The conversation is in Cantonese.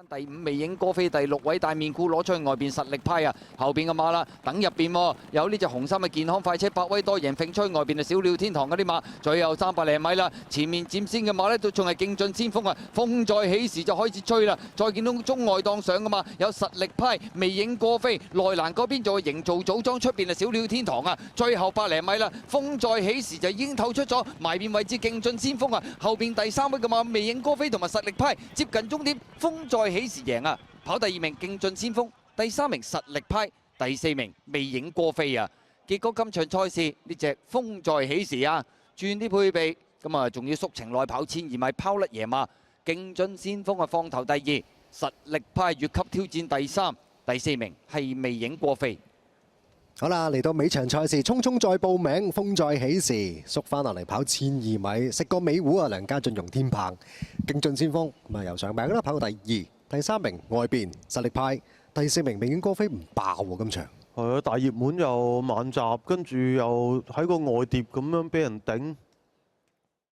第5魅影歌飛第6位大面箍攞出去外邊實力派啊，後邊嘅馬啦等入邊喎，有呢隻紅衫嘅健康快車百威多贏揈出去外邊係小鳥天堂嗰啲馬，最後300零米啦，前面佔先嘅馬呢都仲係勁進先鋒啊，風再起時就開始追啦，再見到中外檔上嘅馬有實力派魅影歌飛，內欄嗰邊就係營造組裝，出邊係小鳥天堂啊，最後100零米啦，風再起時就已經透出咗埋邊位置勁進先鋒啊，後邊第3位嘅馬魅影歌飛同埋實力派接近終點，風再起時贏啊！跑第2名勁進先鋒，第3名實力派，第4名魅影歌飛啊！結果今場賽事呢隻風再起時啊，轉啲配備咁啊，仲要縮程內跑1000米拋甩野馬，勁進先鋒啊放頭第2，實力派越級挑戰第3，第4名係魅影歌飛。好啦，嚟到尾場賽事，匆匆再報名，風再起時，縮翻落嚟跑1002米，食個尾糊啊！梁家俊、容天鵬，勁進先鋒咁啊又上名啦，跑到第2，第3名外邊實力派，第4名魅影歌飛唔爆喎今場。係啊，大熱門又晚集，跟住又喺個外碟咁樣俾人頂。